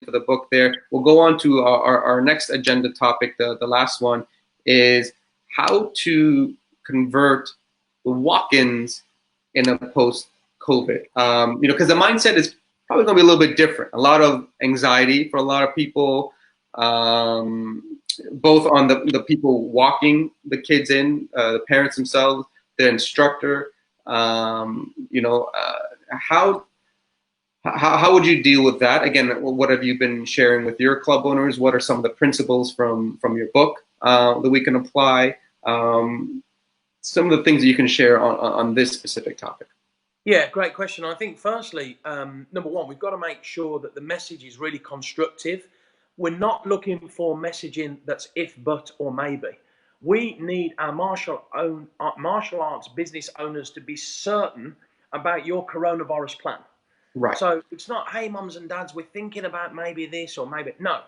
for the book there. We'll go on to our next agenda topic. The last one is how to convert the walk-ins in a post-COVID. Because the mindset is probably going to be a little bit different. A lot of anxiety for a lot of people, both on the people walking the kids in, the parents themselves, the instructor. How would you deal with that? Again, what have you been sharing with your club owners? What are some of the principles from your book that we can apply? Some of the things that you can share on this specific topic. Yeah, great question. I think firstly, number one, we've got to make sure that the message is really constructive. We're not looking for messaging that's if, but, or maybe. We need our martial arts business owners to be certain about your coronavirus plan. Right. So it's not, hey, mums and dads, we're thinking about maybe this or maybe, no.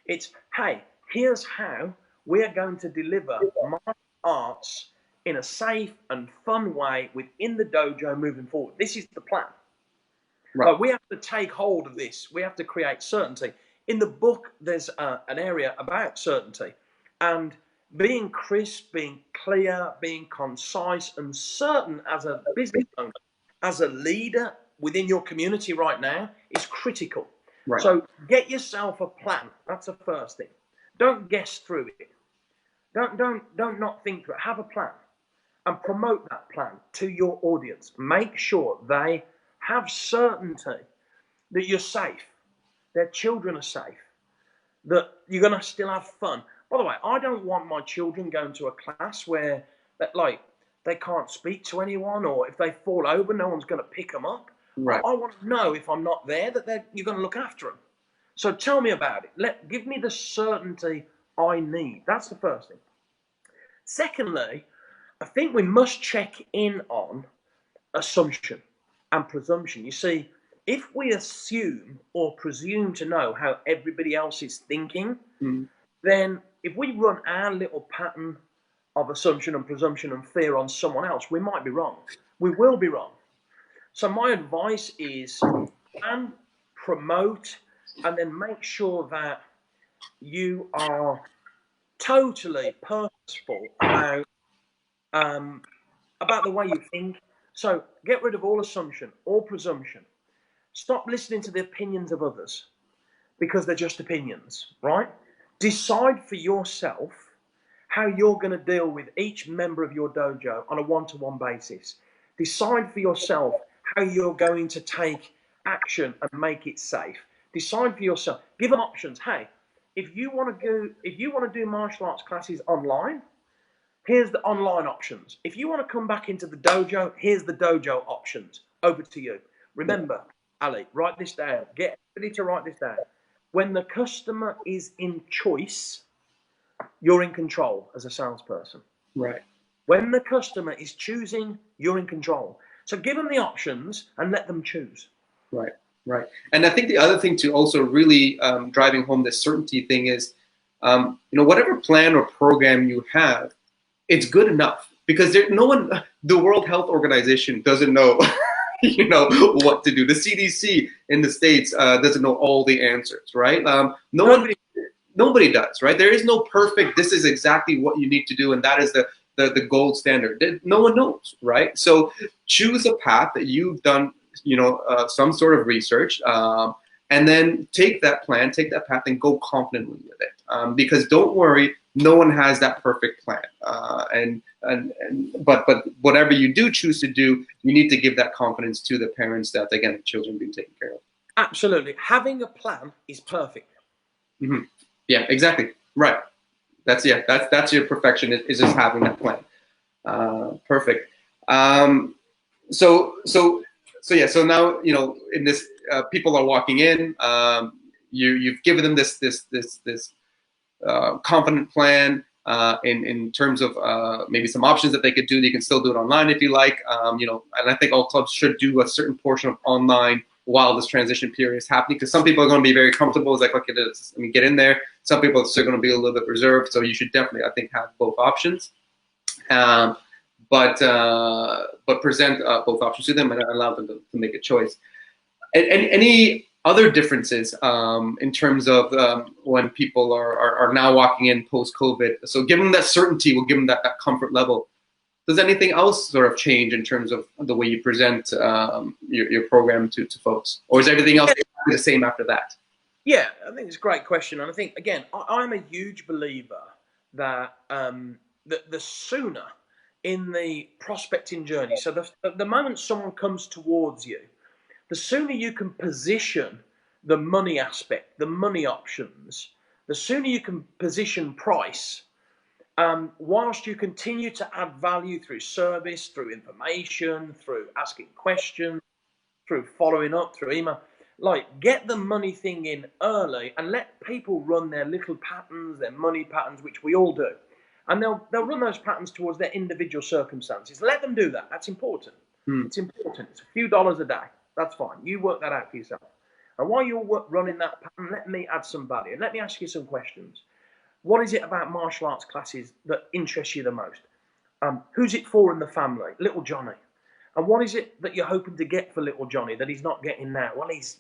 It's, hey, here's how we're going to deliver martial arts in a safe and fun way within the dojo moving forward. This is the plan. Right. But we have to take hold of this. We have to create certainty. In the book, there's an area about certainty. And being crisp, being clear, being concise and certain as a business owner, as a leader within your community right now is critical. Right. So get yourself a plan. That's the first thing. Don't guess through it. Don't not think through it. Have a plan and promote that plan to your audience. Make sure they have certainty that you're safe, their children are safe, that you're going to still have fun. By the way, I don't want my children going to a class where they can't speak to anyone, or if they fall over, no one's going to pick them up. Right. I want to know if I'm not there that you're going to look after them. So tell me about it. Give me the certainty I need. That's the first thing. Secondly, I think we must check in on assumption and presumption. You see, if we assume or presume to know how everybody else is thinking, then if we run our little pattern of assumption and presumption and fear on someone else, we might be wrong. We will be wrong. So my advice is plan, promote, and then make sure that you are totally purposeful about the way you think. So get rid of all assumption, all presumption. Stop listening to the opinions of others because they're just opinions, right? Decide for yourself how you're going to deal with each member of your dojo on a one-to-one basis. Decide for yourself how you're going to take action and make it safe. Decide for yourself. Give them options. Hey, if you want to do martial arts classes online, here's the online options. If you want to come back into the dojo, here's the dojo options. Over to you. Remember, Ali, write this down. Get everybody to write this down. When the customer is in choice, you're in control as a salesperson. Right. When the customer is choosing, you're in control. So give them the options and let them choose. Right. Right. And I think the other thing to also really driving home this certainty thing is, whatever plan or program you have, it's good enough because the World Health Organization doesn't know, what to do. The CDC in the States doesn't know all the answers, right? Nobody does, right? There is no perfect, this is exactly what you need to do, and that is the gold standard. No one knows, right? So choose a path that you've done, some sort of research, and then take that plan, take that path, and go confidently with it. Because don't worry, no one has that perfect plan. But whatever you do choose to do, you need to give that confidence to the parents that, again, the children being taken care of. Absolutely. Having a plan is perfect. Mm-hmm. Yeah, exactly. Right. That's your perfection is just having that plan. Perfect. So now, in this, people are walking in, you've given them this confident plan, in terms of, maybe some options that they could do. They can still do it online if you like, and I think all clubs should do a certain portion of online while this transition period is happening, because some people are going to be very comfortable. It's like, okay, let me get in there. Some people are still going to be a little bit reserved. So you should definitely, I think, have both options. But present both options to them and allow them to make a choice. And any other differences in terms of when people are now walking in post-COVID. So give them that certainty, will give them that comfort level. Does anything else sort of change in terms of the way you present your program to folks? Or is everything else the same after that? Yeah, I think it's a great question. And I think, again, I'm a huge believer that the sooner in the prospecting journey, so the moment someone comes towards you, the sooner you can position the money aspect, the money options, the sooner you can position price, whilst you continue to add value through service, through information, through asking questions, through following up, through email. Like, get the money thing in early and let people run their little patterns, their money patterns, which we all do. And they'll run those patterns towards their individual circumstances. Let them do that. That's important. It's important. It's a few dollars a day. That's fine. You work that out for yourself. And while you're running that pattern, let me add some value. And let me ask you some questions. What is it about martial arts classes that interests you the most? Who's it for in the family? Little Johnny. And what is it that you're hoping to get for little Johnny that he's not getting now? Well, he's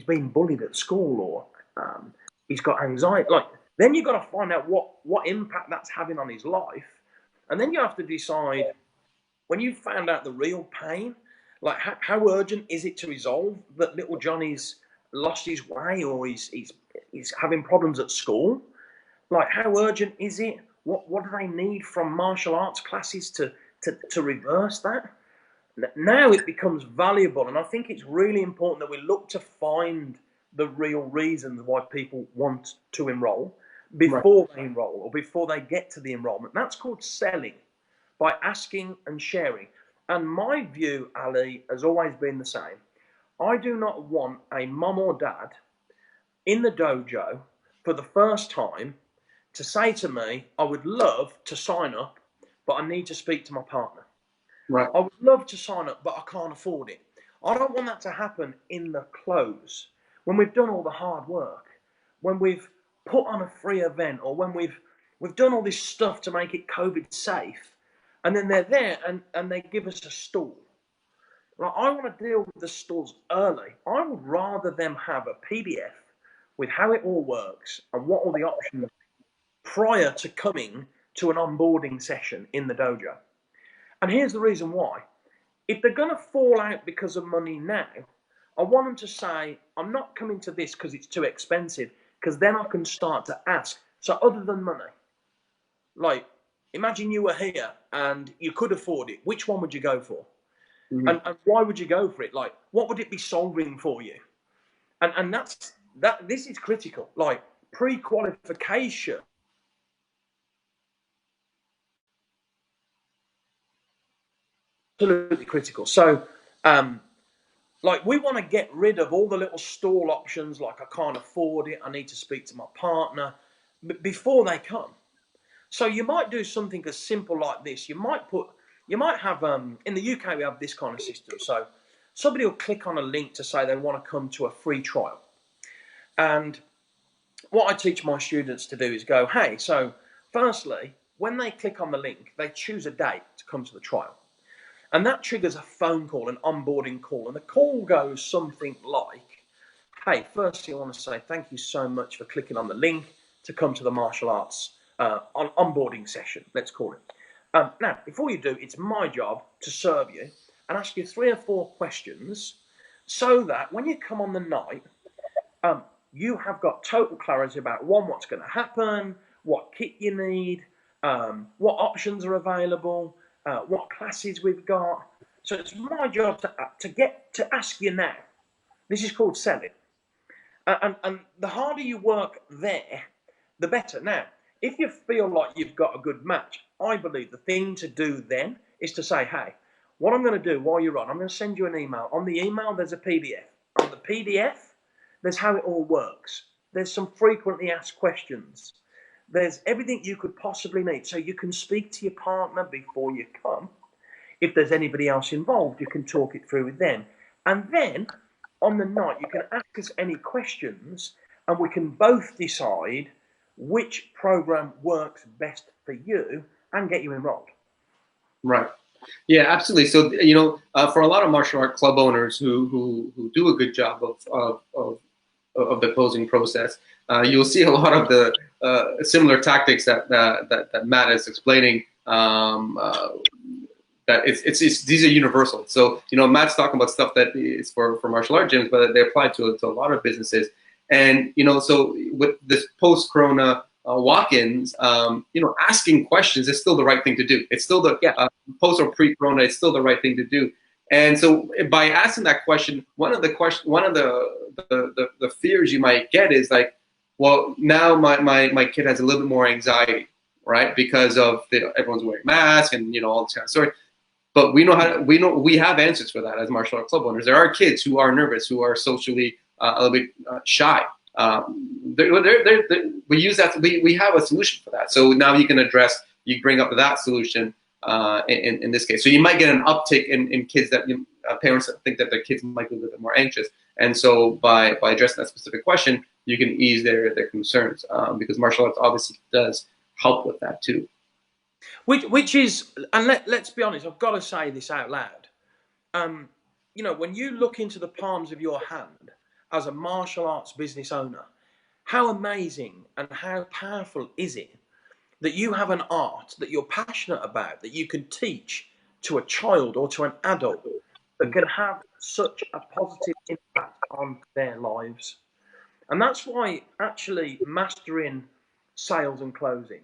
been bullied at school, or he's got anxiety. Like, then you've got to find out what impact that's having on his life. And then you have to decide, when you've found out the real pain, like how urgent is it to resolve that little Johnny's lost his way, or he's having problems at school? Like, how urgent is it? What do they need from martial arts classes to reverse that? Now it becomes valuable, and I think it's really important that we look to find the real reasons why people want to enroll before they enroll, or before they get to the enrollment. That's called selling, by asking and sharing. And my view, Ali, has always been the same. I do not want a mum or dad in the dojo for the first time to say to me, I would love to sign up, but I need to speak to my partner. Right. I would love to sign up, but I can't afford it. I don't want that to happen in the close, when we've done all the hard work, when we've put on a free event, or when we've done all this stuff to make it COVID safe, and then they're there and they give us a stall. Like, I want to deal with the stalls early. I would rather them have a PDF with how it all works and what all the options are prior to coming to an onboarding session in the dojo. And here's the reason why. If they're going to fall out because of money now, I want them to say, I'm not coming to this because it's too expensive, because then I can start to ask. So other than money, like, imagine you were here and you could afford it. Which one would you go for? Mm-hmm. And why would you go for it? Like, what would it be solving for you? And this is critical. Like, pre-qualification. Absolutely critical. So, like, we want to get rid of all the little stall options, like, I can't afford it, I need to speak to my partner, before they come. So you might do something as simple like this. You might have, in the UK, we have this kind of system. So somebody will click on a link to say they want to come to a free trial. And what I teach my students to do is go, hey, so firstly, when they click on the link, they choose a date to come to the trial. And that triggers a phone call, an onboarding call. And the call goes something like, hey, firstly, I want to say thank you so much for clicking on the link to come to the martial arts onboarding session, let's call it. Now, before you do, it's my job to serve you and ask you 3 or 4 questions, so that when you come on the night, you have got total clarity about, one, what's going to happen, what kit you need, what options are available, what classes we've got. So it's my job to ask you now. This is called selling. And the harder you work there, the better. Now, if you feel like you've got a good match, I believe the thing to do then is to say, hey, what I'm going to do while you're on, I'm going to send you an email. On the email, there's a PDF. On the PDF, there's how it all works. There's some frequently asked questions. There's everything you could possibly need. So you can speak to your partner before you come. If there's anybody else involved, you can talk it through with them. And then, on the night, you can ask us any questions, and we can both decide which program works best for you and get you enrolled. Right. Yeah, absolutely. So, for a lot of martial art club owners who do a good job of the closing process, you'll see a lot of the similar tactics that Matt is explaining. That it's these are universal. So, Matt's talking about stuff that is for martial art gyms, but they apply to a lot of businesses. And so with this post-corona walk-ins, asking questions is still the right thing to do. It's still the post or pre-corona. It's still the right thing to do. And so by asking that question, one of the fears you might get is like, well, now my kid has a little bit more anxiety, right? Because of everyone's wearing masks and all this kind of story. But we have answers for that as martial art club owners. There are kids who are nervous, who are socially a little bit shy. We use that. We have a solution for that. So now you bring up that solution in this case. So you might get an uptick in kids that parents that think that their kids might be a little bit more anxious. And so by addressing that specific question, you can ease their concerns because martial arts obviously does help with that too. Which is, and let's be honest, I've got to say this out loud. When you look into the palms of your hand as a martial arts business owner, how amazing and how powerful is it that you have an art that you're passionate about, that you can teach to a child or to an adult that can have such a positive impact on their lives. And that's why actually mastering sales and closing,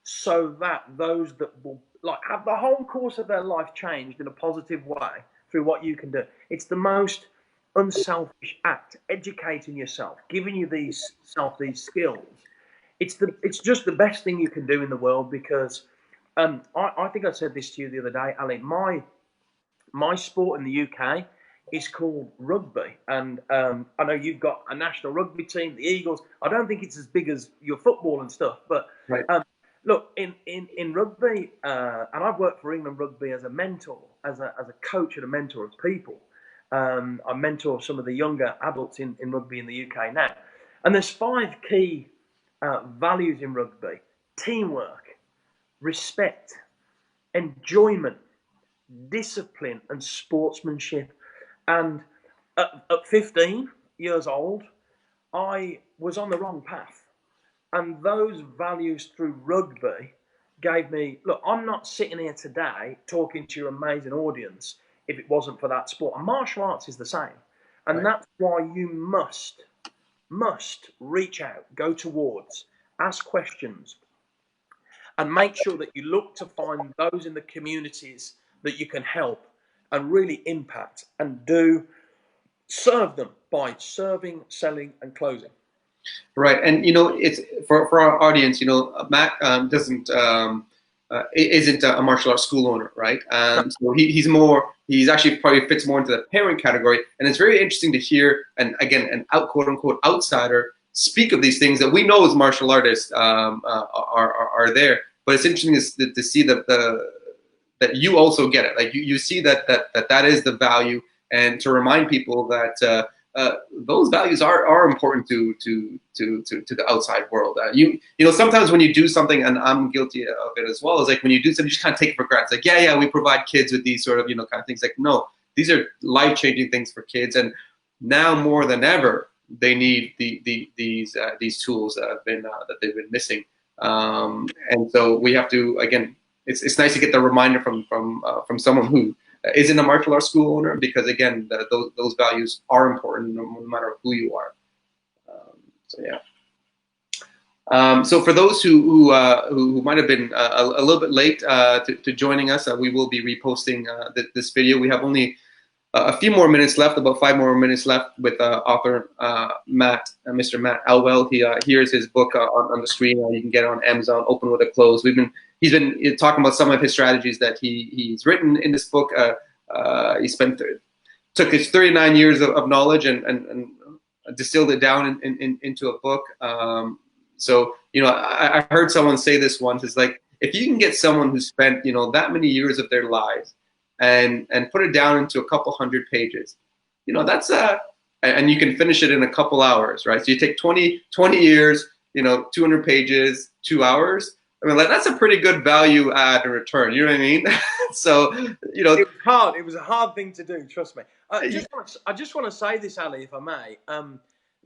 so that those that will have the whole course of their life changed in a positive way through what you can do. It's the most unselfish act, educating yourself, giving you these skills. It's just the best thing you can do in the world because I think I said this to you the other day, Ali. My sport in the UK is called rugby, and I know you've got a national rugby team, the Eagles. I don't think it's as big as your football and stuff, but right. Look, in rugby, and I've worked for England Rugby as a mentor, as a coach and a mentor of people. I mentor some of the younger adults in rugby in the UK now. And there's 5 key values in rugby: teamwork, respect, enjoyment, discipline, and sportsmanship. And at 15 years old, I was on the wrong path. And those values through rugby gave me, look, I'm not sitting here today talking to your amazing audience if it wasn't for that sport. And martial arts is the same. And right. That's why you must reach out, go towards, ask questions, and make sure that you look to find those in the communities that you can help and really impact and serve them by serving, selling, and closing. Right, and it's for our audience. Matt isn't a martial arts school owner, right? So he's actually probably fits more into the parent category. And it's very interesting to hear, and again, an quote unquote outsider speak of these things that we know as martial artists are there. But it's interesting to see that you also get it. Like you see that is the value, and to remind people that. Those values are important to the outside world. Sometimes when you do something, and I'm guilty of it as well, is like when you do something, you just kind of take it for granted. It's like, yeah, we provide kids with these sort of kind of things. Like, no, these are life-changing things for kids, and now more than ever, they need these tools that they've been missing. And so we have to, again, it's nice to get the reminder from someone who isn't a martial arts school owner, because again, those values are important no matter who you are. So yeah. So for those who might have been a little bit late to joining us, we will be reposting this video. We have only a few more minutes left, about 5 more minutes left with author Mr. Matt Elwell. Here's his book on the screen. You can get it on Amazon, Open with a Close. He's been talking about some of his strategies that he's written in this book. He took his 39 years of knowledge and distilled it down into a book. So I heard someone say this once. It's like, if you can get someone who spent that many years of their lives and put it down into a couple hundred pages, that's and you can finish it in a couple hours, right? So you take 20 years, 200 pages, 2 hours. I mean, like that's a pretty good value add in return. You know what I mean? So, you know, It was hard. It was a hard thing to do. Trust me. I just want to say this, Ali, if I may.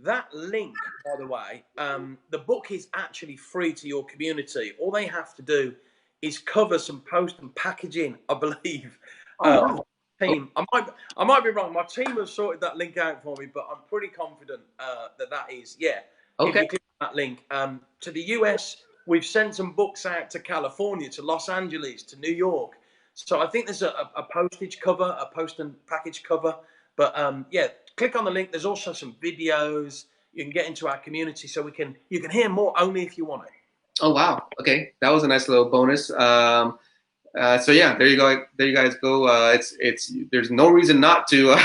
That link, by the way, the book is actually free to your community. All they have to do is cover some post and packaging, I believe. oh, wow. Team. I might be wrong. My team have sorted that link out for me, but I'm pretty confident that is. Yeah. If Okay. you click on that link, to the US, we've sent some books out to California, to Los Angeles, to New York. So I think there's a postage cover, a post and package cover. But yeah, click on the link. There's also some videos. You can get into our community, so you can hear more only if you want it. Oh, wow. Okay. That was a nice little bonus. So yeah, there you go. There you guys go. It's there's no reason not to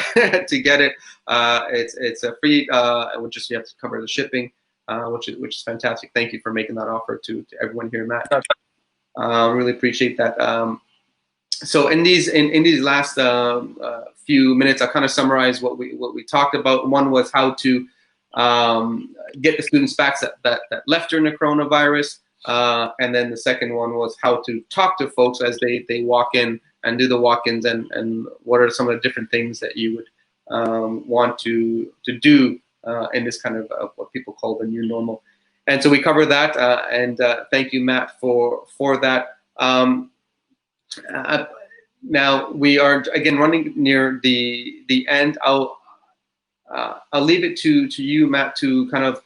to get it. It's a free. Just you have to cover the shipping, which is fantastic. Thank you for making that offer to everyone here, Matt. Really appreciate that. So in these last few minutes, I'll kind of summarize what we talked about. One was how to get the students back that left during the coronavirus. And then the second one was how to talk to folks as they walk in and do the walk-ins, and what are some of the different things that you would want to do in this kind of what people call the new normal. And so we cover that, and thank you, Matt, for that. Now we are again running near the end. I'll leave it to you, Matt, to kind of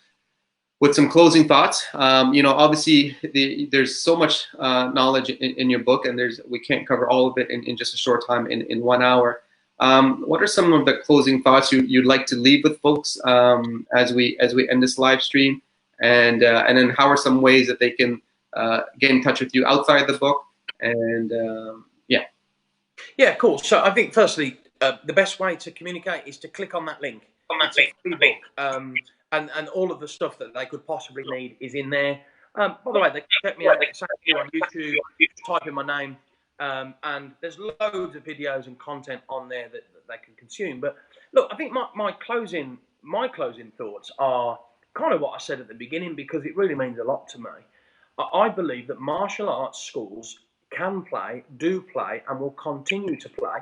with some closing thoughts. Obviously there's so much knowledge in your book, and we can't cover all of it in just a short time in 1 hour. What are some of the closing thoughts you'd like to leave with folks as we end this live stream, and then how are some ways that they can get in touch with you outside the book? And yeah, cool. So I think firstly, the best way to communicate is to click on that link. And all of the stuff that they could possibly need is in there. By the way, they can check me out on YouTube, type in my name, and there's loads of videos and content on there that they can consume. But look, I think my closing thoughts are kind of what I said at the beginning, because it really means a lot to me. I believe that martial arts schools can play, do play, and will continue to play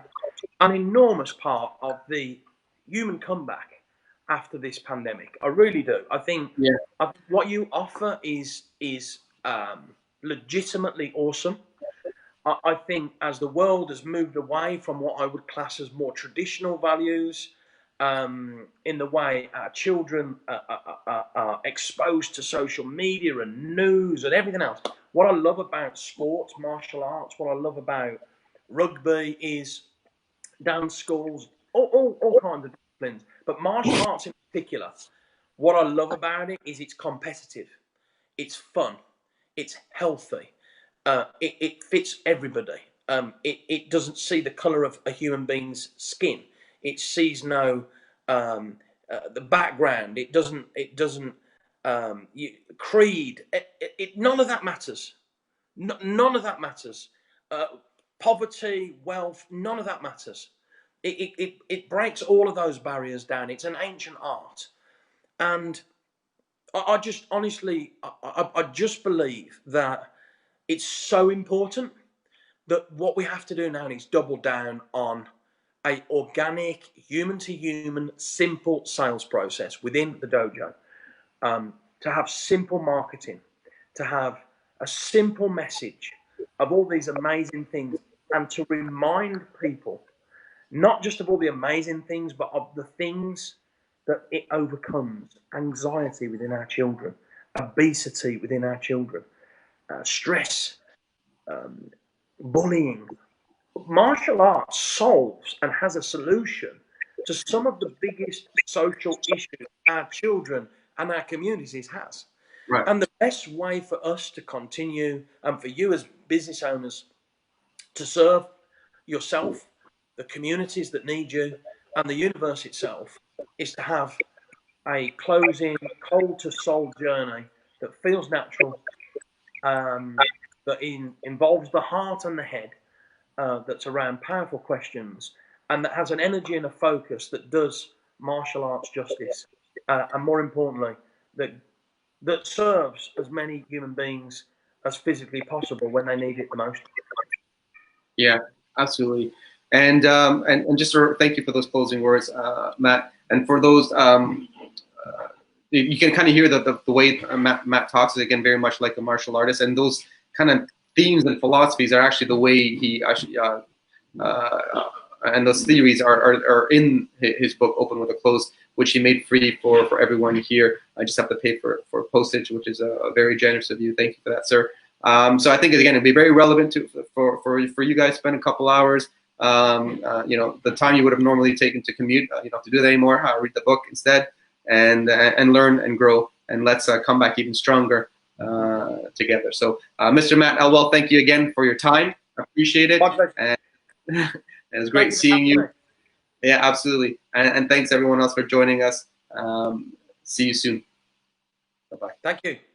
an enormous part of the human comeback after this pandemic. I really do. I think what you offer is legitimately awesome. I think as the world has moved away from what I would class as more traditional values, in the way our children are exposed to social media and news and everything else. What I love about sports, martial arts, what I love about rugby is dance schools, all kinds of disciplines, but martial arts in particular, what I love about it is it's competitive, it's fun, it's healthy, it fits everybody. It doesn't see the colour of a human being's skin. It sees no the background. It doesn't creed. None of that matters. None of that matters. Poverty, wealth, none of that matters. It breaks all of those barriers down. It's an ancient art, and I just honestly, I just believe that it's so important that what we have to do now is double down on a organic, human-to-human, simple sales process within the dojo. To have simple marketing, to have a simple message of all these amazing things, and to remind people not just of all the amazing things, but of the things that it overcomes. Anxiety within our children, obesity within our children, stress, bullying. Martial arts solves and has a solution to some of the biggest social issues our children and our communities has. right. And the best way for us to continue, and for you as business owners to serve yourself, the communities that need you, and the universe itself, is to have a closing, cold to soul journey that feels natural, that involves the heart and the head, that's around powerful questions, and that has an energy and a focus that does martial arts justice, and more importantly, that serves as many human beings as physically possible when they need it the most. Yeah, absolutely. And just thank you for those closing words, Matt. And for those, you can kind of hear the way Matt talks is, again, very much like a martial artist, and those kind of themes and philosophies are actually the way he actually and those theories are in his book Open with a Close, which he made free for everyone here. I just have to pay for postage, which is very generous of you. Thank you for that, sir. So I think, again, it'd be very relevant for you guys to spend a couple hours. You know, the time you would have normally taken to commute, you don't have to do that anymore. Read the book instead, and learn and grow. And let's come back even stronger together. So, Mr. Matt Elwell, thank you again for your time. I appreciate it. And it was great seeing you. Yeah, absolutely. And thanks everyone else for joining us. See you soon. Bye-bye. Thank you.